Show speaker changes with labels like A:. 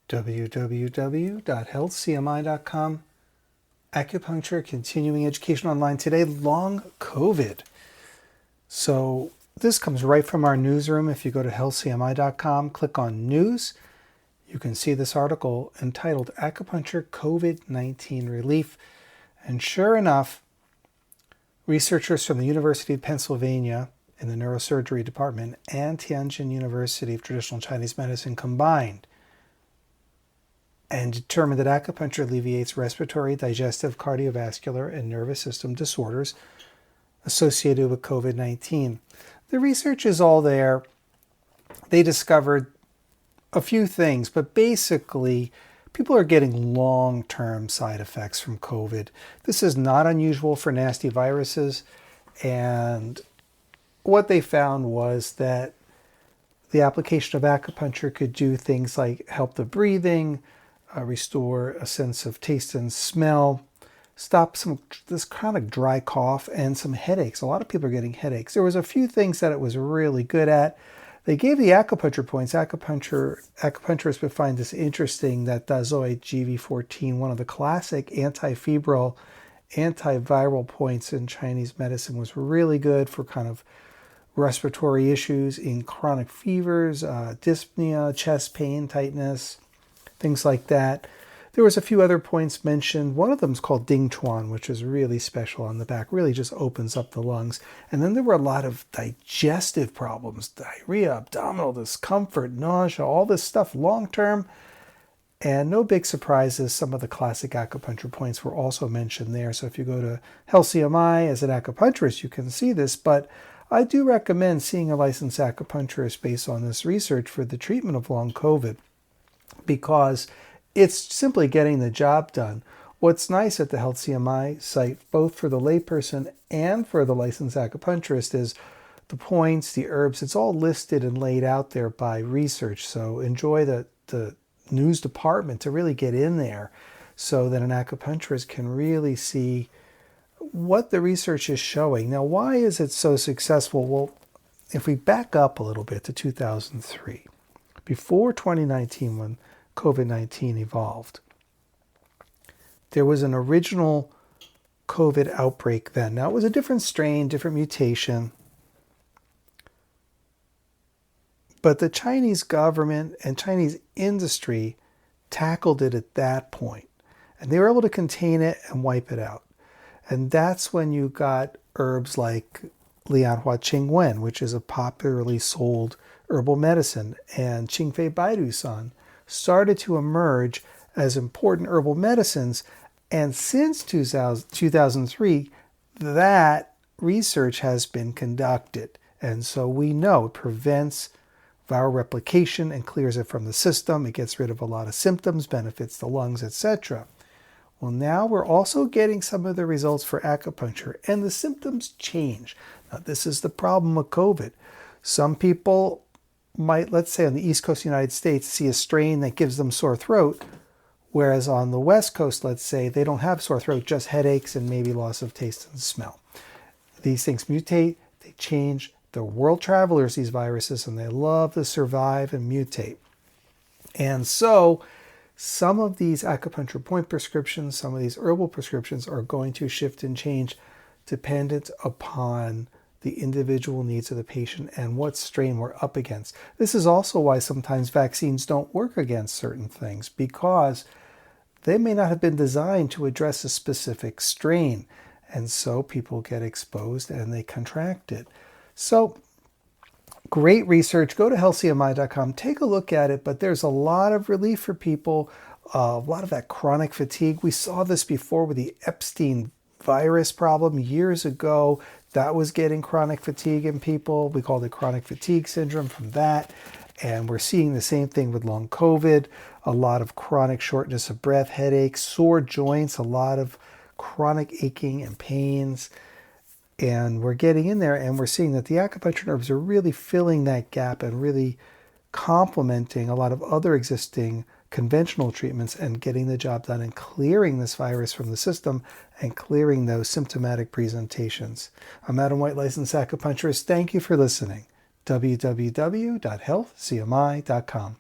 A: www.healthcmi.com. Acupuncture Continuing Education Online today, long COVID. So this comes right from our newsroom. If you go to healthcmi.com, click on news, you can see this article entitled Acupuncture COVID-19 Relief. And sure enough, researchers from the University of Pennsylvania in the neurosurgery department and Tianjin University of Traditional Chinese Medicine combined and determined that acupuncture alleviates respiratory, digestive, cardiovascular, and nervous system disorders associated with COVID-19. The research is all there. They discovered a few things, but basically people are getting long-term side effects from COVID. This is not unusual for nasty viruses, and what they found was that the application of acupuncture could do things like help the breathing, restore a sense of taste and smell, stop this chronic dry cough and some headaches. A lot of people are getting headaches. There was a few things that it was really good at. They gave the acupuncture points. Acupuncturists would find this interesting that Dazoy GV14, one of the classic anti-febrile, antiviral points in Chinese medicine, was really good for kind of respiratory issues in chronic fevers, dyspnea, chest pain, tightness, things like that. There was a few other points mentioned. One of them is called Ding Chuan, which is really special on the back, really just opens up the lungs. And then there were a lot of digestive problems, diarrhea, abdominal discomfort, nausea, all this stuff long-term. And no big surprises, some of the classic acupuncture points were also mentioned there. So if you go to HealthCMI as an acupuncturist, you can see this. But I do recommend seeing a licensed acupuncturist based on this research for the treatment of long COVID, because it's simply getting the job done. What's nice at the HealthCMI site, both for the layperson and for the licensed acupuncturist, is the points, the herbs, it's all listed and laid out there by research. So enjoy the news department to really get in there so that an acupuncturist can really see what the research is showing. Now, why is it so successful? Well, if we back up a little bit to 2003, before 2019, when COVID-19 evolved, there was an original COVID outbreak then. Now, it was a different strain, different mutation, but the Chinese government and Chinese industry tackled it at that point, and they were able to contain it and wipe it out. And that's when you got herbs like Lianhua Qingwen, which is a popularly sold herbal medicine, and Qingfei Baidu-san started to emerge as important herbal medicines. And since 2003, that research has been conducted. And so we know it prevents viral replication and clears it from the system. It gets rid of a lot of symptoms, benefits the lungs, etc. Well, now we're also getting some of the results for acupuncture, and the symptoms change. Now, this is the problem with COVID. Some people might, let's say on the East Coast of the United States, see a strain that gives them sore throat, whereas on the West Coast, let's say, they don't have sore throat, just headaches and maybe loss of taste and smell. These things mutate, they change. They're world travelers, these viruses, and they love to survive and mutate. And so some of these acupuncture point prescriptions, some of these herbal prescriptions are going to shift and change dependent upon the individual needs of the patient and what strain we're up against. This is also why sometimes vaccines don't work against certain things, because they may not have been designed to address a specific strain. And so people get exposed and they contract it. So great research. Go to healthcmi.com, take a look at it, but there's a lot of relief for people, a lot of that chronic fatigue. We saw this before with the Epstein virus problem years ago. That was getting chronic fatigue in people. We called it chronic fatigue syndrome from that. And we're seeing the same thing with long COVID, a lot of chronic shortness of breath, headaches, sore joints, a lot of chronic aching and pains. And we're getting in there and we're seeing that the acupuncture nerves are really filling that gap and really complementing a lot of other existing conventional treatments and getting the job done and clearing this virus from the system and clearing those symptomatic presentations. I'm Adam White, licensed acupuncturist. Thank you for listening. www.healthcmi.com